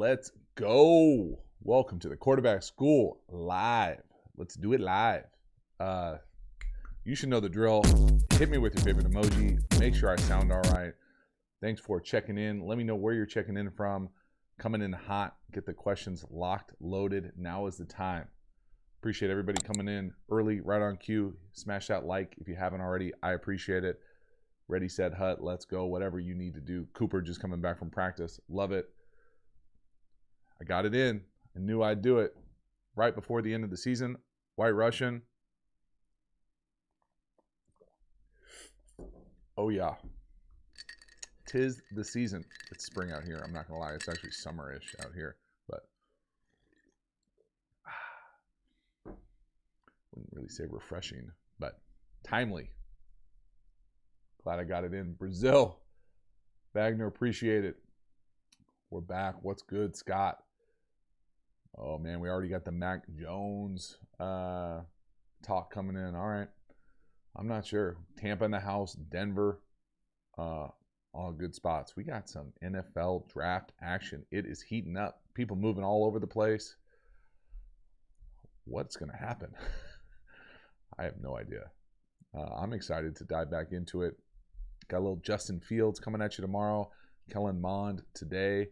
Let's go. Welcome to the Quarterback School live. Let's do it live. You should know the drill. Hit me with your favorite emoji. Make sure I sound all right. Thanks for checking in. Let me know where you're checking in from. Coming in hot. Get the questions locked, loaded. Now is the time. Appreciate everybody coming in early, right on cue. Smash that like if you haven't already. I appreciate it. Ready, set, hut. Let's go. Whatever you need to do. Cooper just coming back from practice. Love it. I got it in. I knew I'd do it right before the end of the season. White Russian. Oh, yeah. Tis the season. It's spring out here. I'm not going to lie. It's actually summerish out here. But wouldn't really say refreshing, but timely. Glad I got it in. Brazil. Wagner, appreciate it. We're back. What's good, Scott? Oh, man, we already got the Mac Jones talk coming in. All right. I'm not sure. Tampa in the house, Denver, all good spots. We got some NFL draft action. It is heating up. People moving all over the place. What's going to happen? I have no idea. I'm excited to dive back into it. Got a little Justin Fields coming at you tomorrow. Kellen Mond today.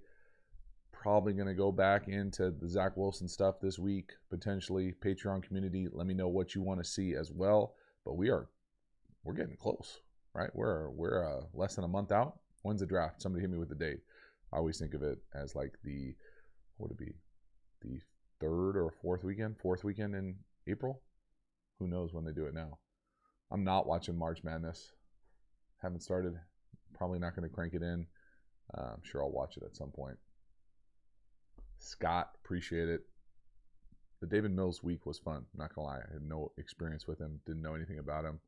Probably going to go back into the Zach Wilson stuff this week, potentially. Patreon community, let me know what you want to see as well. But we're getting close, right? We're less than a month out. When's the draft? Somebody hit me with the date. I always think of it as like the third or fourth weekend in April. Who knows when they do it now? I'm not watching March Madness. Haven't started. Probably not going to crank it in. I'm sure I'll watch it at some point. Scott, appreciate it. The David Mills week was fun. I'm not going to lie. I had no experience with him. Didn't know anything about him.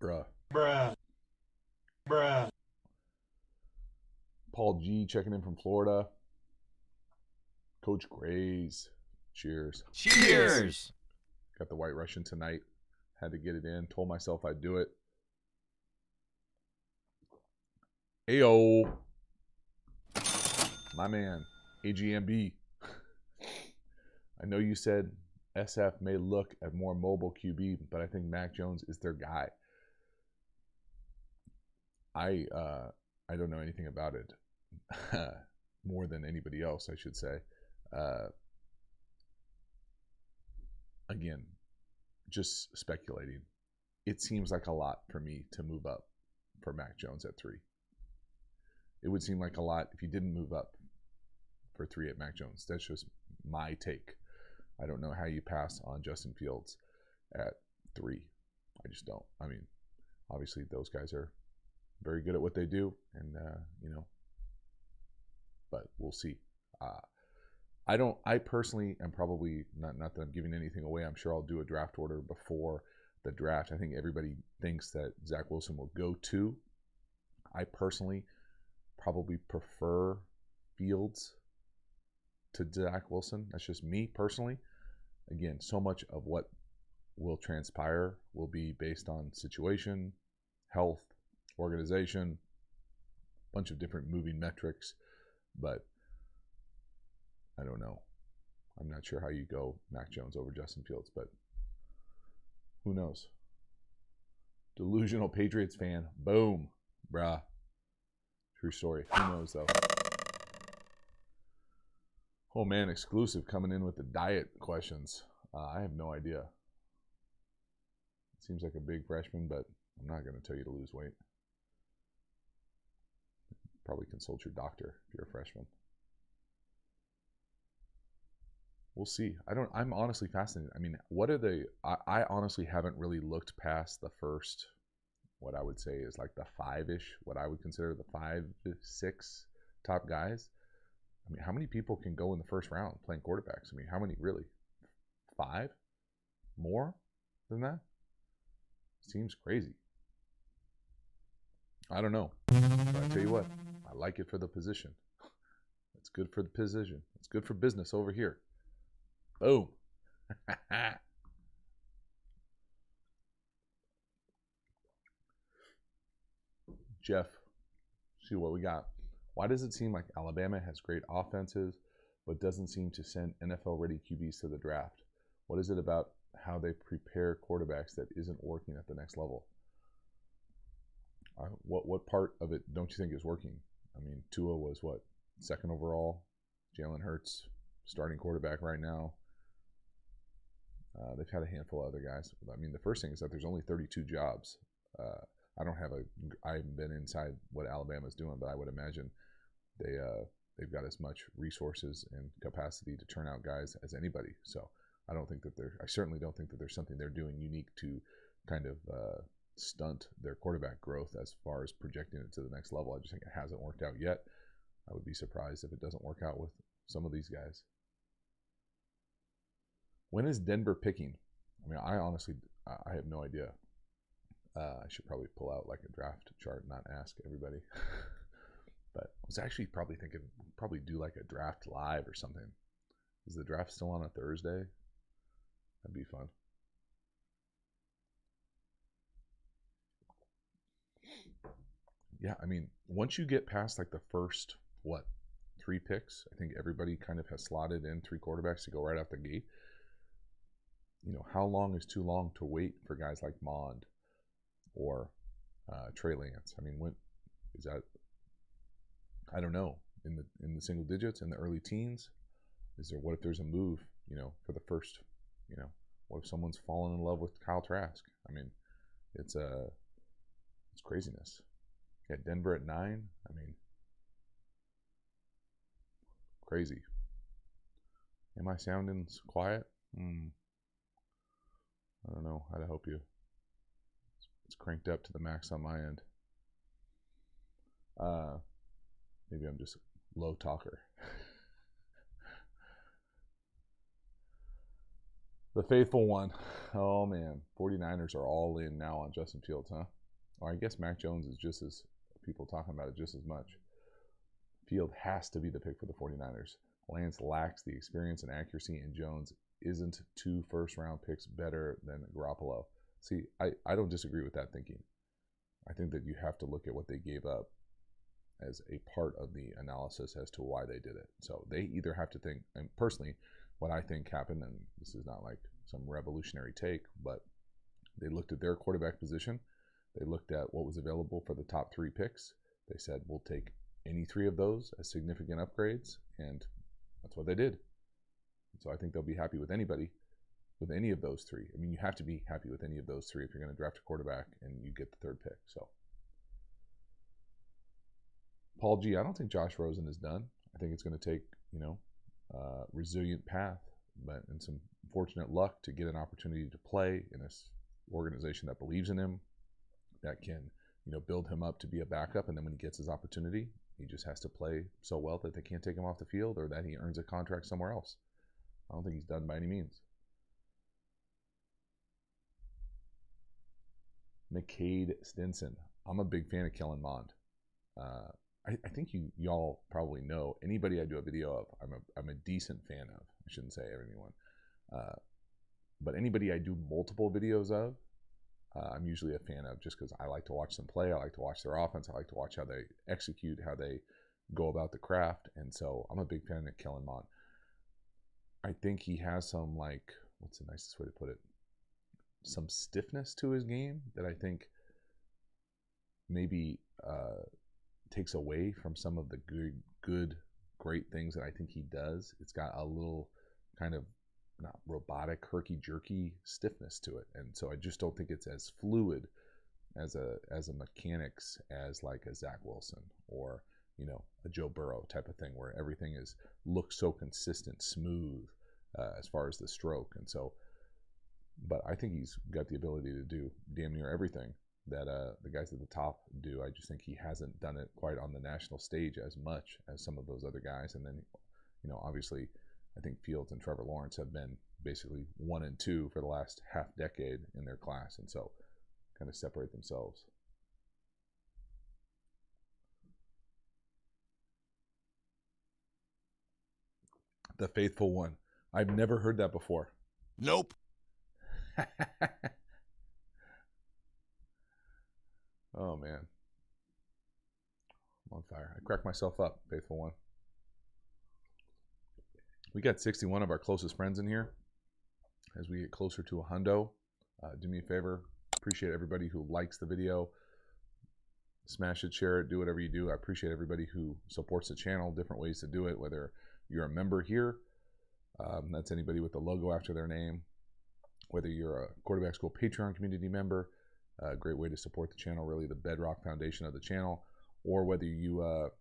Bruh. Paul G checking in from Florida. Coach Grays. Cheers. Got the White Russian tonight. Had to get it in. Told myself I'd do it. Ayo. My man. AGMB. I know you said SF may look at more mobile QB, but I think Mac Jones is their guy. I don't know anything about it. More than anybody else, I should say. Again, just speculating. It seems like a lot for me to move up for Mac Jones at 3. It would seem like a lot if you didn't move up for 3 at Mac Jones. That's just my take. I don't know how you pass on Justin Fields at 3. I just don't. I mean, obviously those guys are very good at what they do, and but we'll see. I personally am probably not that I'm giving anything away. I'm sure I'll do a draft order before the draft. I think everybody thinks that Zach Wilson will go 2. I personally probably prefer Fields to Zach Wilson. That's just me personally. Again, so much of what will transpire will be based on situation, health, organization, a bunch of different moving metrics, but I don't know. I'm not sure how you go Mac Jones over Justin Fields, but who knows? Delusional Patriots fan. Boom. Bruh. True story. Who knows, though? Oh, man. Exclusive coming in with the diet questions. I have no idea. Seems like a big freshman, but I'm not going to tell you to lose weight. Probably consult your doctor if you're a freshman. We'll see. I'm honestly fascinated. I mean, I honestly haven't really looked past the first, what I would say is like the 5-ish, what I would consider the 5 to 6 top guys. I mean, how many people can go in the first round playing quarterbacks? I mean, how many really? 5? More than that? Seems crazy. I don't know. But I tell you what, I like it for the position. It's good for the position. It's good for business over here. Boom. Jeff, see what we got. Why does it seem like Alabama has great offenses, but doesn't seem to send NFL-ready QBs to the draft? What is it about how they prepare quarterbacks that isn't working at the next level? What part of it don't you think is working? I mean, Tua was what, second overall? Jalen Hurts, starting quarterback right now. They've had a handful of other guys. I mean, the first thing is that there's only 32 jobs. I haven't been inside what Alabama's doing, but I would imagine they've got as much resources and capacity to turn out guys as anybody. So I certainly don't think that there's something they're doing unique to kind of stunt their quarterback growth as far as projecting it to the next level. I just think it hasn't worked out yet. I would be surprised if it doesn't work out with some of these guys. When is Denver picking? I mean, I honestly have no idea. I should probably pull out like a draft chart and not ask everybody. But I was actually probably thinking probably do like a draft live or something. Is the draft still on a Thursday? That'd be fun. Yeah, I mean, once you get past like the first, 3 picks, I think everybody kind of has slotted in 3 quarterbacks to go right out the gate. You know, how long is too long to wait for guys like Mond or Trey Lance? I mean, when is that? I don't know. In the single digits, in the early teens, what if there's a move? You know, for the first, what if someone's fallen in love with Kyle Trask? I mean, it's craziness. Yeah, Denver at 9. I mean, crazy. Am I sounding quiet? I don't know how to help you. It's cranked up to the max on my end. Maybe I'm just a low talker. The faithful one. Oh man, 49ers are all in now on Justin Fields, huh? Or I guess Mac Jones is just as, people talking about it just as much. Field has to be the pick for the 49ers. Lance lacks the experience and accuracy, and Jones isn't 2 first-round picks better than Garoppolo. See, I don't disagree with that thinking. I think that you have to look at what they gave up as a part of the analysis as to why they did it. So they either have to think, and personally, what I think happened, and this is not like some revolutionary take, but they looked at their quarterback position. They looked at what was available for the top 3 picks. They said, we'll take any 3 of those as significant upgrades, and that's what they did. So I think they'll be happy with anybody, with any of those 3. I mean, you have to be happy with any of those 3 if you're going to draft a quarterback and you get the 3rd pick. So Paul G, I don't think Josh Rosen is done. I think it's going to take, resilient path, but in some fortunate luck to get an opportunity to play in this organization that believes in him, that can, build him up to be a backup. And then when he gets his opportunity, he just has to play so well that they can't take him off the field, or that he earns a contract somewhere else. I don't think he's done by any means. McCade Stinson. I'm a big fan of Kellen Mond. I think y'all probably know, anybody I do a video of, I'm a decent fan of. I shouldn't say everyone. But anybody I do multiple videos of, I'm usually a fan of, just because I like to watch them play. I like to watch their offense. I like to watch how they execute, how they go about the craft. And so I'm a big fan of Kellen Mond. I think he has some, what's the nicest way to put it? Some stiffness to his game that I think maybe takes away from some of the great things that I think he does. It's got a little kind of not robotic, herky-jerky stiffness to it. And so I just don't think it's as fluid as a mechanics as like a Zach Wilson or, a Joe Burrow type of thing, where everything looks so consistent, smooth as far as the stroke. And so, but I think he's got the ability to do damn near everything that the guys at the top do. I just think he hasn't done it quite on the national stage as much as some of those other guys. And then, obviously, I think Fields and Trevor Lawrence have been basically 1 and 2 for the last half decade in their class, and so kind of separate themselves. The faithful one. I've never heard that before. Nope. Oh man. I'm on fire. I cracked myself up, faithful one. We got 61 of our closest friends in here. As we get closer to a hundo, do me a favor. Appreciate everybody who likes the video. Smash it, share it, do whatever you do. I appreciate everybody who supports the channel, different ways to do it, whether you're a member here, that's anybody with the logo after their name, whether you're a Quarterback School Patreon community member, a great way to support the channel, really the bedrock foundation of the channel, or whether you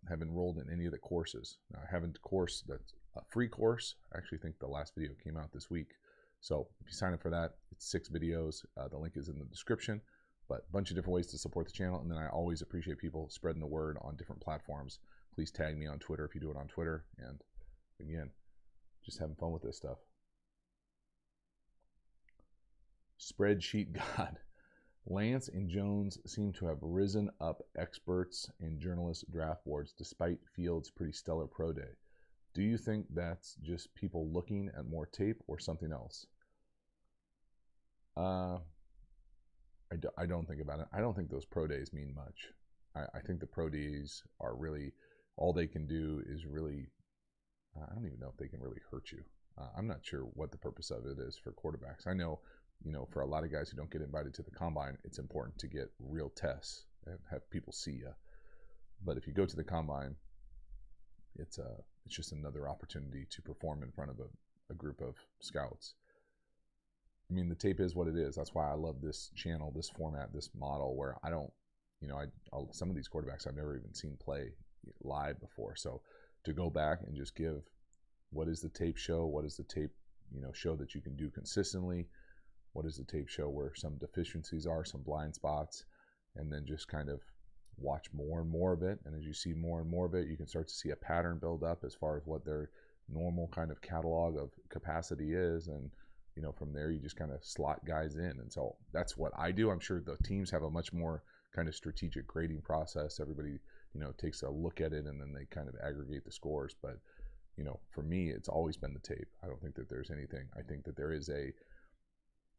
have enrolled in any of the courses. Now, I haven't course that's a free course. I actually think the last video came out this week. So if you sign up for that, it's 6 videos. The link is in the description. But a bunch of different ways to support the channel. And then I always appreciate people spreading the word on different platforms. Please tag me on Twitter if you do it on Twitter. And again, just having fun with this stuff. Spreadsheet God. Lance and Jones seem to have risen up experts and journalist draft boards despite Fields' pretty stellar pro day. Do you think that's just people looking at more tape or something else? I don't think about it. I don't think those pro days mean much. I think the pro days are really, all they can do is really, I don't even know if they can really hurt you. I'm not sure what the purpose of it is for quarterbacks. I know, for a lot of guys who don't get invited to the combine, it's important to get real tests and have people see you. But if you go to the combine, it's just another opportunity to perform in front of a group of scouts. I mean, the tape is what it is. That's why I love this channel, this format, this model where I don't, some of these quarterbacks I've never even seen play live before. So to go back and just give, what is the tape show? What is the tape, show that you can do consistently? What does the tape show where some deficiencies are, some blind spots, and then just kind of watch more and more of it. And as you see more and more of it, you can start to see a pattern build up as far as what their normal kind of catalog of capacity is. And from there, you just kind of slot guys in. And so that's what I do. I'm sure the teams have a much more kind of strategic grading process. Everybody, takes a look at it and then they kind of aggregate the scores. But, for me, it's always been the tape. I don't think that there's anything. I think that there is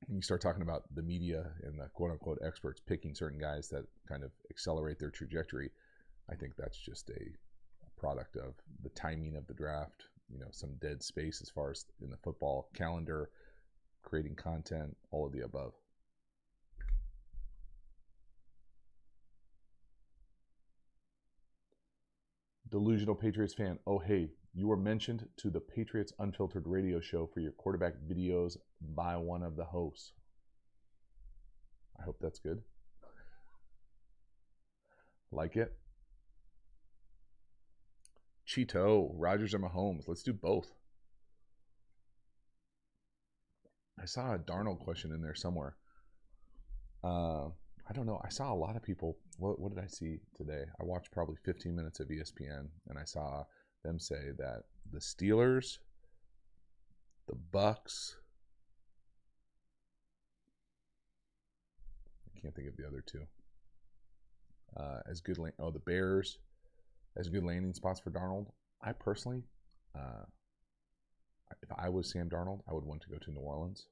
when you start talking about the media and the quote unquote experts picking certain guys that kind of accelerate their trajectory, I think that's just a product of the timing of the draft, some dead space as far as in the football calendar, creating content, all of the above. Delusional Patriots fan. Oh, hey, you were mentioned to the Patriots Unfiltered radio show for your quarterback videos by one of the hosts. I hope that's good. Like it? Cheeto, Rodgers or Mahomes. Let's do both. I saw a Darnold question in there somewhere. I don't know. I saw a lot of people. What did I see today? I watched probably 15 minutes of ESPN, and I saw them say that the Steelers, the Bucks, I can't think of the other two, the Bears, as good landing spots for Darnold. I personally, if I was Sam Darnold, I would want to go to New Orleans.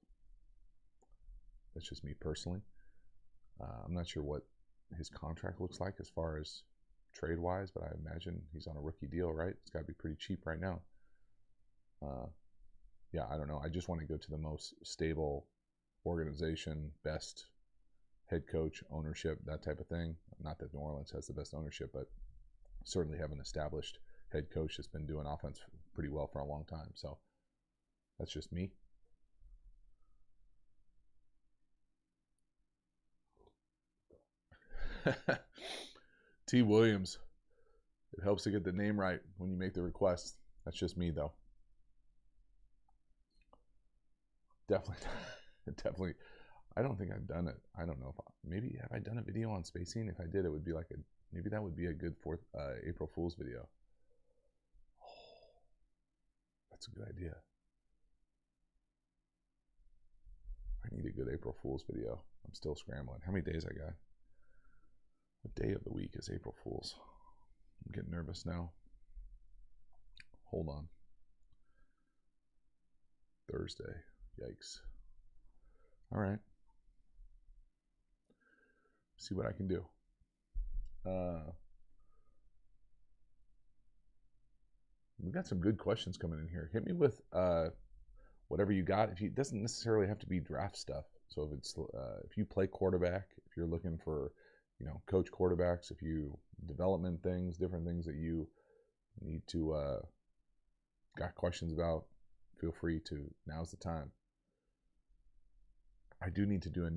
That's just me personally. I'm not sure what his contract looks like as far as trade-wise, but I imagine he's on a rookie deal, right? It's got to be pretty cheap right now. Yeah, I don't know. I just want to go to the most stable organization, best head coach, ownership, that type of thing. Not that New Orleans has the best ownership, but certainly have an established head coach that's been doing offense pretty well for a long time. So that's just me. T. Williams. It helps to get the name right when you make the request. That's just me, though. Definitely. I don't think I've done it. I don't know if maybe have I done a video on spacing? If I did, it would be like maybe that would be a good April Fool's video. Oh, that's a good idea. I need a good April Fool's video. I'm still scrambling. How many days I got? What day of the week is April Fool's? I'm getting nervous now. Hold on. Thursday. Yikes. All right. See what I can do. We got some good questions coming in here. Hit me with whatever you got. If you, it doesn't necessarily have to be draft stuff. So if it's if you play quarterback, if you're looking for, coach quarterbacks, if you development things, different things that you need to got questions about, feel free to. Now's the time. I do need to do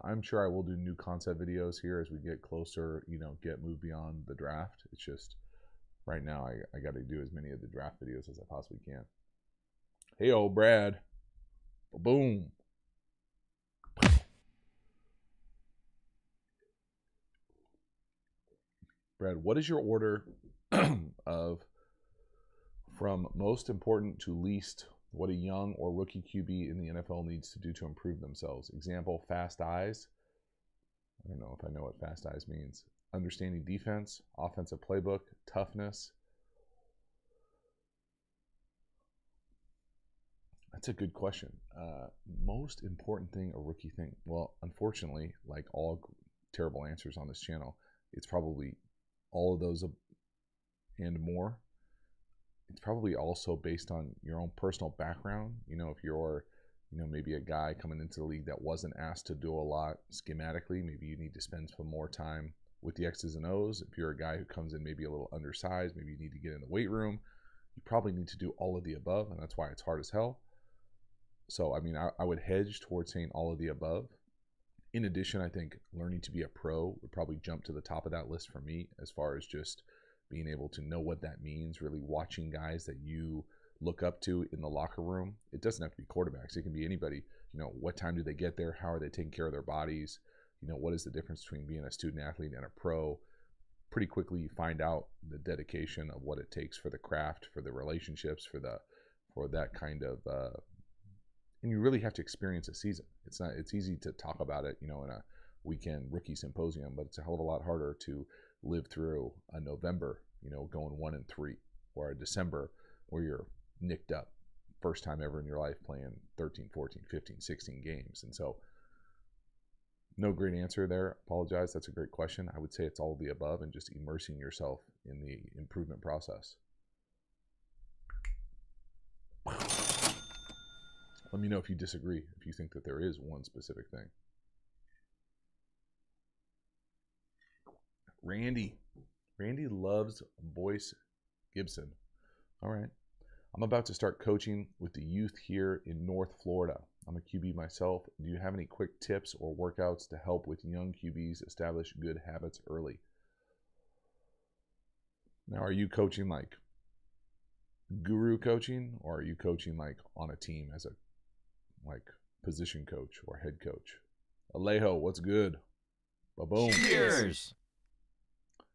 I'm sure I will do new concept videos here as we get closer, move beyond the draft. It's just right now I got to do as many of the draft videos as I possibly can. Hey, old Brad. Boom. Brad, what is your order of from most important to least what a young or rookie QB in the NFL needs to do to improve themselves? Example, fast eyes. I don't know if I know what fast eyes means. Understanding defense, offensive playbook, toughness. That's a good question. Most important thing, a rookie thing. Well, unfortunately, like all terrible answers on this channel, it's probably all of those and more. It's probably also based on your own personal background. If you're, maybe a guy coming into the league that wasn't asked to do a lot schematically, maybe you need to spend some more time with the X's and O's. If you're a guy who comes in maybe a little undersized, maybe you need to get in the weight room. You probably need to do all of the above, and that's why it's hard as hell. So, I would hedge towards saying all of the above. In addition, I think learning to be a pro would probably jump to the top of that list for me, as far as just being able to know what that means, really watching guys that you look up to in the locker room. It doesn't have to be quarterbacks. It can be anybody. What time do they get there? How are they taking care of their bodies? What is the difference between being a student athlete and a pro? Pretty quickly, you find out the dedication of what it takes for the craft, for the relationships, for that kind of, and you really have to experience a season. It's easy to talk about it, in a weekend rookie symposium, but it's a hell of a lot harder to live through a November, going 1-3, or a December where you're nicked up, first time ever in your life playing 13, 14, 15, 16 games. And so no great answer there. Apologize. That's a great question. I would say it's all of the above and just immersing yourself in the improvement process. Let me know if you disagree, if you think that there is one specific thing. Randy loves Boyce Gibson. All right. I'm about to start coaching with the youth here in North Florida. I'm a QB myself. Do you have any quick tips or workouts to help with young QBs establish good habits early? Now, are you coaching like guru coaching, or are you coaching like on a team as a position coach or head coach? Alejo, what's good? Ba-boom. Cheers.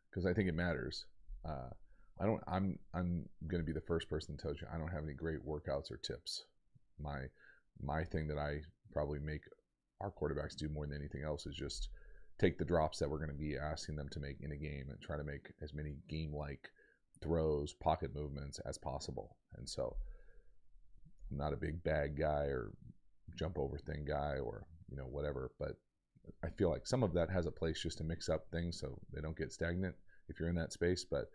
Because I think it matters. I'm going to be the first person to tell you I don't have any great workouts or tips. My thing that I probably make our quarterbacks do more than anything else is just take the drops that we're going to be asking them to make in a game and try to make as many game-like throws, pocket movements as possible. And so I'm not a big bag guy or jump over thing guy or whatever, but I feel like some of that has a place just to mix up things so they don't get stagnant if you're in that space. But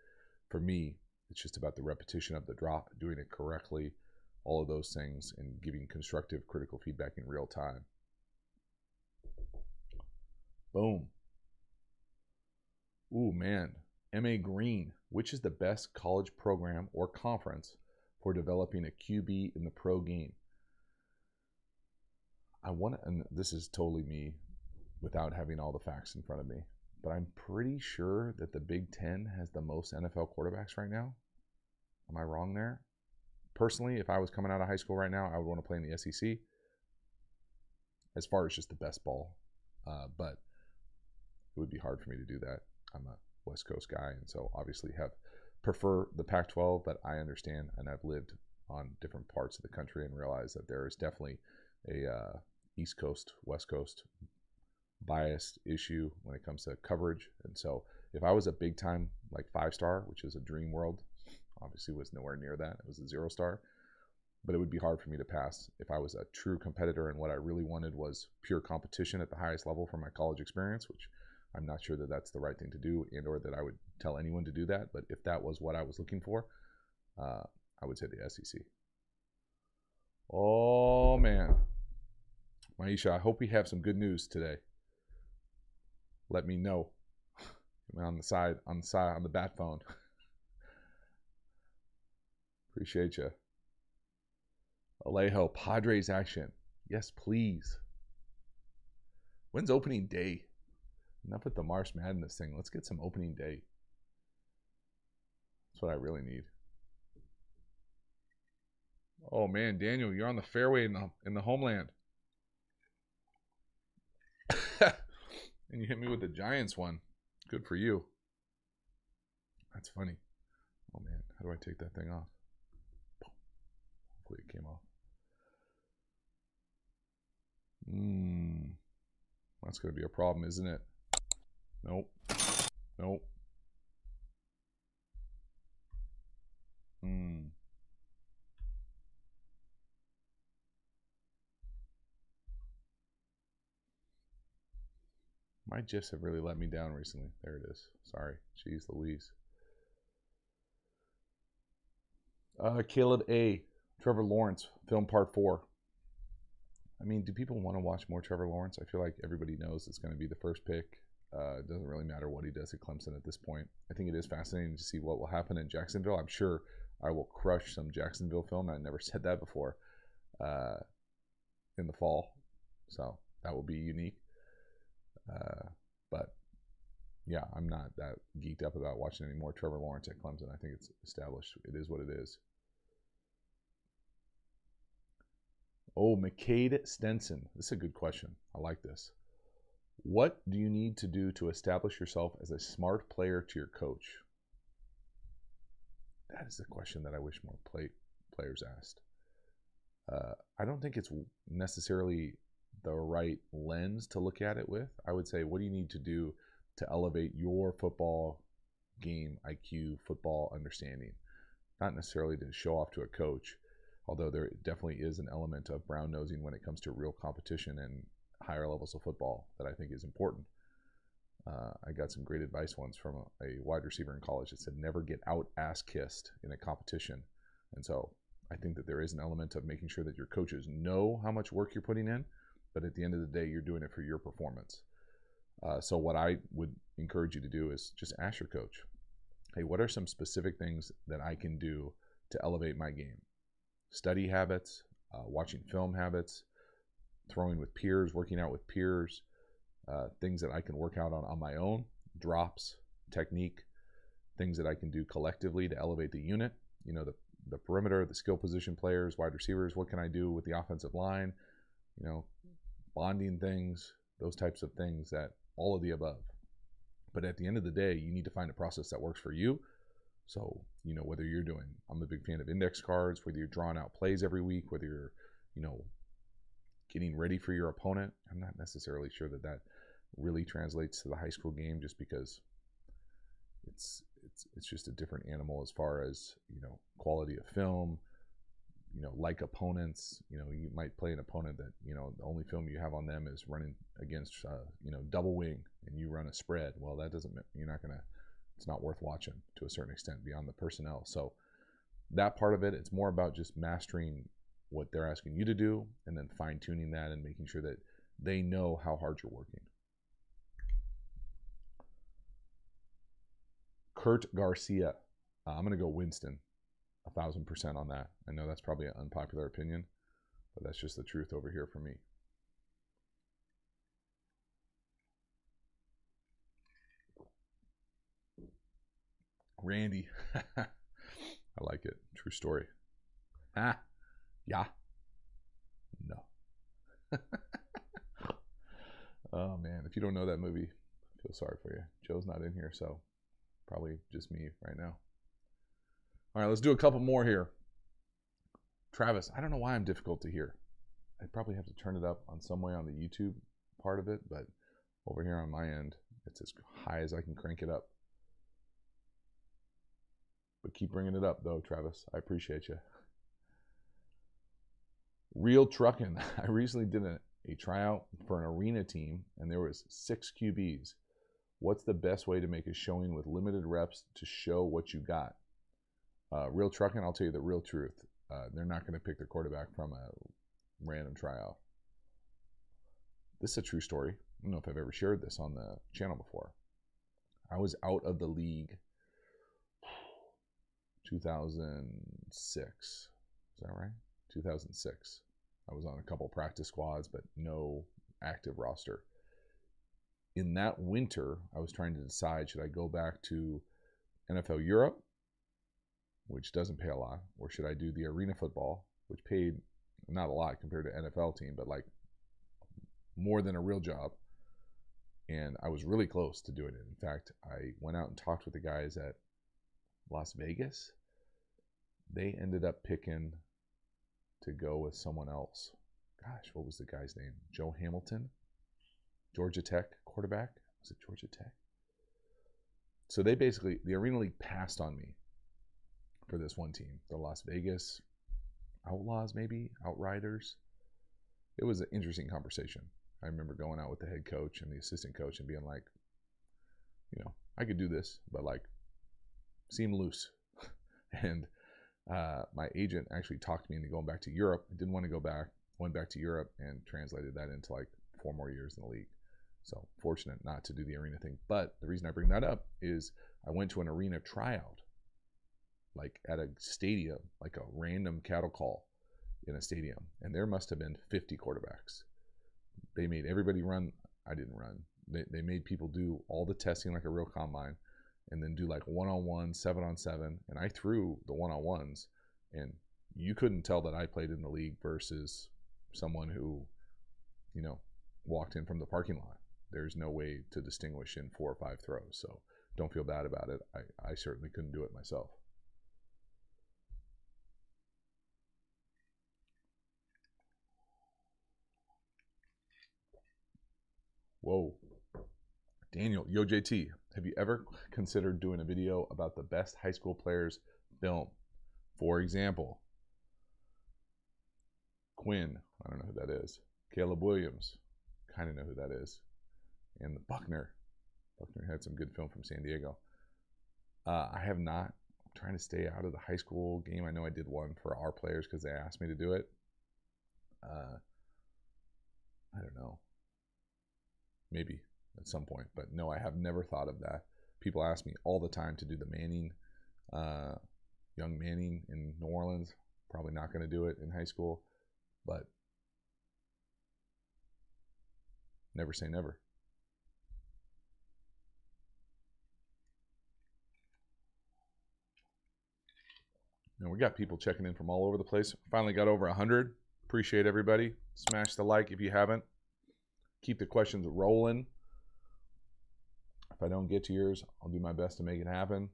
for me, it's just about the repetition of the drop, doing it correctly, all of those things, and giving constructive critical feedback in real time. Boom. Ooh, man. M.A. Green, which is the best college program or conference for developing a QB in the pro game? And this is totally me without having all the facts in front of me, but I'm pretty sure that the Big Ten has the most NFL quarterbacks right now. Am I wrong there? Personally, if I was coming out of high school right now, I would want to play in the SEC as far as just the best ball. But it would be hard for me to do that. I'm a West Coast guy, and so obviously prefer the Pac-12, but I understand, and I've lived on different parts of the country and realized that there is definitely a East Coast, West Coast biased issue when it comes to coverage. And so if I was a big time like 5-star, which is a dream world, obviously was nowhere near that. It was a 0-star, but it would be hard for me to pass if I was a true competitor. And what I really wanted was pure competition at the highest level for my college experience, which I'm not sure that that's the right thing to do, and or that I would tell anyone to do that. But if that was what I was looking for, I would say the SEC. Oh, man. Maisha, I hope we have some good news today. Let me know. On the bat phone. Appreciate you. Alejo, Padres action. Yes, please. When's opening day? Enough with the March Madness thing. Let's get some opening day. That's what I really need. Oh man, Daniel, you're on the fairway in the homeland. And you hit me with the Giants one. Good for you. That's funny. Oh man, how do I take that thing off? Hopefully it came off. That's going to be a problem, isn't it? Nope. Nope. My GIFs have really let me down recently. There it is. Sorry. Jeez Louise. Caleb A. Trevor Lawrence, film part 4. I mean, do people want to watch more Trevor Lawrence? I feel like everybody knows it's going to be the first pick. It doesn't really matter what he does at Clemson at this point. I think it is fascinating to see what will happen in Jacksonville. I'm sure I will crush some Jacksonville film. I never said that before in the fall. So that will be unique. But yeah, I'm not that geeked up about watching any more Trevor Lawrence at Clemson. I think it's established. It is what it is. Oh, McCade Stenson. This is a good question. I like this. What do you need to do to establish yourself as a smart player to your coach? That is a question that I wish more players asked. I don't think it's necessarily the right lens to look at it with. I would say, what do you need to do to elevate your football game IQ, football understanding? Not necessarily to show off to a coach, although there definitely is an element of brown nosing when it comes to real competition and higher levels of football that I think is important. I got some great advice once from a wide receiver in college that said, never get out ass kissed in a competition. And so I think that there is an element of making sure that your coaches know how much work you're putting in, but at the end of the day, you're doing it for your performance. So what I would encourage you to do is just ask your coach, hey, what are some specific things that I can do to elevate my game? Study habits, watching film habits, throwing with peers, working out with peers, things that I can work out on my own, drops, technique, things that I can do collectively to elevate the unit, you know, the perimeter, the skill position players, wide receivers, what can I do with the offensive line, you know, bonding things, those types of things, that all of the above. But at the end of the day, you need to find a process that works for you. So, you know, whether you're doing, I'm a big fan of index cards, whether you're drawing out plays every week, whether you're, you know, getting ready for your opponent. I'm not necessarily sure that that really translates to the high school game, just because it's just a different animal as far as, you know, quality of film, you know, like opponents. You know, you might play an opponent that, you know, the only film you have on them is running against, you know, double wing, and you run a spread. Well, that doesn't, you're not going to, it's not worth watching to a certain extent beyond the personnel. So that part of it, it's more about just mastering what they're asking you to do, and then fine tuning that and making sure that they know how hard you're working. Kurt Garcia. I'm going to go Winston, 1,000% on that. I know that's probably an unpopular opinion, but that's just the truth over here for me. Randy. I like it. True story. Yeah. No. Oh, man. If you don't know that movie, I feel sorry for you. Joe's not in here, so probably just me right now. All right, let's do a couple more here. Travis, I don't know why I'm difficult to hear. I probably have to turn it up on some way on the YouTube part of it, but over here on my end, it's as high as I can crank it up. But keep bringing it up, though, Travis. I appreciate you. Real trucking. I recently did a tryout for an arena team, and there was 6 QBs. What's the best way to make a showing with limited reps to show what you got? Real trucking, I'll tell you the real truth. They're not going to pick their quarterback from a random tryout. This is a true story. I don't know if I've ever shared this on the channel before. I was out of the league 2006. Is that right? 2006. I was on a couple practice squads, but no active roster. In that winter, I was trying to decide, should I go back to NFL Europe, which doesn't pay a lot, or should I do the arena football, which paid not a lot compared to NFL team, but like more than a real job. And I was really close to doing it. In fact, I went out and talked with the guys at Las Vegas. They ended up picking to go with someone else. Gosh, what was the guy's name? Joe Hamilton, Georgia Tech quarterback. Was it Georgia Tech? So they basically, the Arena League passed on me for this one team, the Las Vegas Outlaws, maybe Outriders. It was an interesting conversation. I remember going out with the head coach and the assistant coach and being like, you know, I could do this, but like, seem loose. And my agent actually talked me into going back to Europe. I didn't want to go back. Went back to Europe and translated that into like 4 more years in the league. So fortunate not to do the arena thing. But the reason I bring that up is I went to an arena tryout, like at a stadium, like a random cattle call in a stadium. And there must have been 50 quarterbacks. They made everybody run. I didn't run. They made people do all the testing like a real combine, and then do like 1-on-1, 7-on-7. And I threw the 1-on-1s, and you couldn't tell that I played in the league versus someone who, you know, walked in from the parking lot. There's no way to distinguish in 4 or 5 throws. So don't feel bad about it. I certainly couldn't do it myself. Whoa. Daniel, yo JT, have you ever considered doing a video about the best high school players film? For example, Quinn, I don't know who that is. Caleb Williams, kind of know who that is. And the Buckner. Buckner had some good film from San Diego. I have not. I'm trying to stay out of the high school game. I know I did one for our players because they asked me to do it. I don't know. Maybe at some point, but no, I have never thought of that. People ask me all the time to do the Manning, young Manning in New Orleans. Probably not going to do it in high school, but never say never. And we got people checking in from all over the place. Finally got over 100. Appreciate everybody. Smash the like if you haven't. Keep the questions rolling. If I don't get to yours, I'll do my best to make it happen.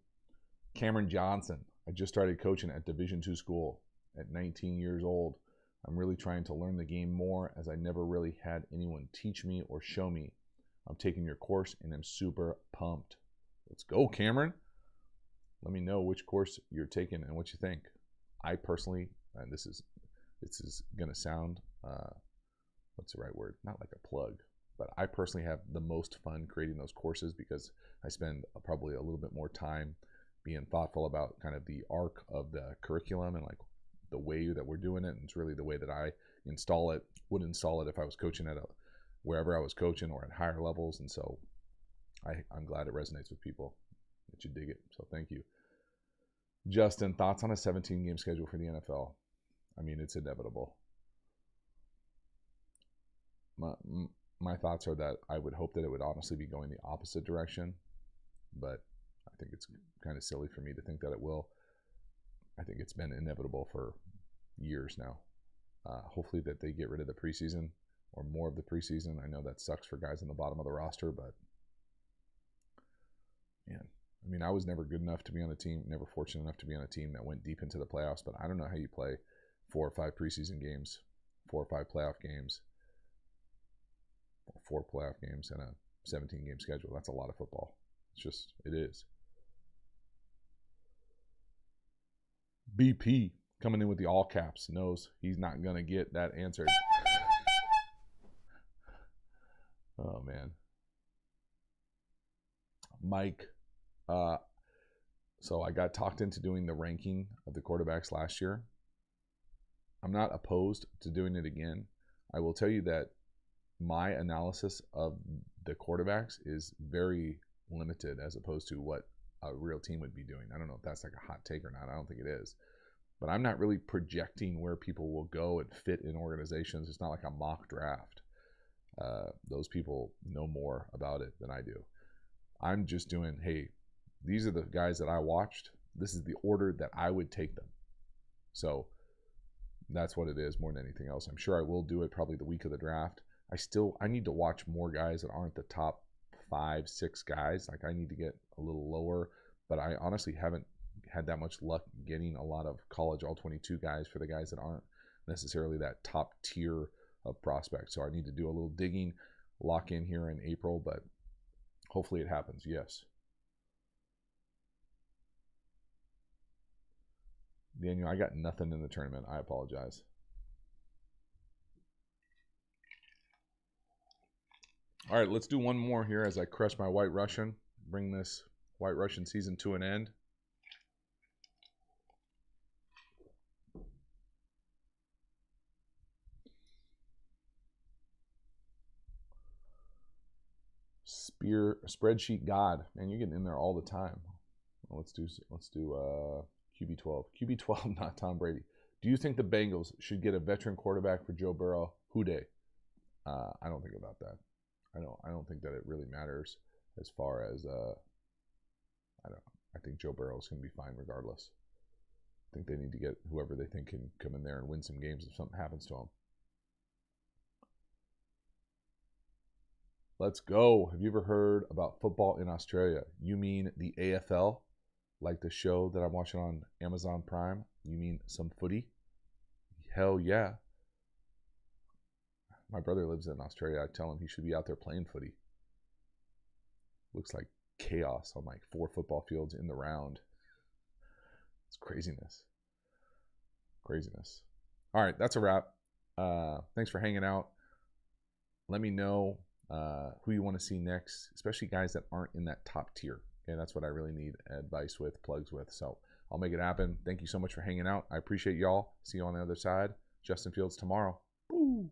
Cameron Johnson. I just started coaching at Division II school at 19 years old. I'm really trying to learn the game more as I never really had anyone teach me or show me. I'm taking your course and I'm super pumped. Let's go, Cameron. Let me know which course you're taking and what you think. I personally, and this is going to sound, what's the right word? Not like a plug, but I personally have the most fun creating those courses because I spend probably a little bit more time being thoughtful about kind of the arc of the curriculum and like the way that we're doing it. And it's really the way that I would install it if I was coaching at wherever I was coaching or at higher levels. And so I'm glad it resonates with people, that you dig it. So thank you. Justin, thoughts on a 17-game schedule for the NFL? I mean, it's inevitable. My thoughts are that I would hope that it would honestly be going the opposite direction, but I think it's kind of silly for me to think that it will. I think it's been inevitable for years now. Hopefully that they get rid of the preseason or more of the preseason. I know that sucks for guys on the bottom of the roster, but man, I mean, I was never good enough to be on a team, never fortunate enough to be on a team that went deep into the playoffs, but I don't know how you play 4 or 5 preseason games, 4 or 5 playoff games, 4 playoff games and a 17-game schedule. That's a lot of football. It's just, it is. BP coming in with the all caps knows he's not going to get that answered. Oh, man. Mike. So I got talked into doing the ranking of the quarterbacks last year. I'm not opposed to doing it again. I will tell you that my analysis of the quarterbacks is very limited as opposed to what a real team would be doing. I don't know if that's like a hot take or not. I don't think it is. But I'm not really projecting where people will go and fit in organizations. It's not like a mock draft. Those people know more about it than I do. I'm just doing, hey, these are the guys that I watched. This is the order that I would take them. So that's what it is more than anything else. I'm sure I will do it probably the week of the draft. I need to watch more guys that aren't the top 5, 6 guys. Like I need to get a little lower, but I honestly haven't had that much luck getting a lot of college all-22 guys for the guys that aren't necessarily that top tier of prospects. So I need to do a little digging, lock in here in April, but hopefully it happens. Yes. Daniel, I got nothing in the tournament. I apologize. All right, let's do one more here as I crush my White Russian. Bring this White Russian season to an end. Spreadsheet God, man, you're getting in there all the time. Well, let's do QB12. QB12, not Tom Brady. Do you think the Bengals should get a veteran quarterback for Joe Burrow? Who day? I don't think about that. I don't think that it really matters as far as I think Joe Burrow's going to be fine regardless. I think they need to get whoever they think can come in there and win some games if something happens to them. Let's go. Have you ever heard about football in Australia? You mean the AFL? Like the show that I'm watching on Amazon Prime? You mean some footy? Hell yeah. My brother lives in Australia. I tell him he should be out there playing footy. Looks like chaos on like 4 football fields in the round. It's craziness. Craziness. All right, that's a wrap. Thanks for hanging out. Let me know who you want to see next, especially guys that aren't in that top tier. Okay, that's what I really need advice with, plugs with. So I'll make it happen. Thank you so much for hanging out. I appreciate y'all. See you on the other side. Justin Fields tomorrow. Woo!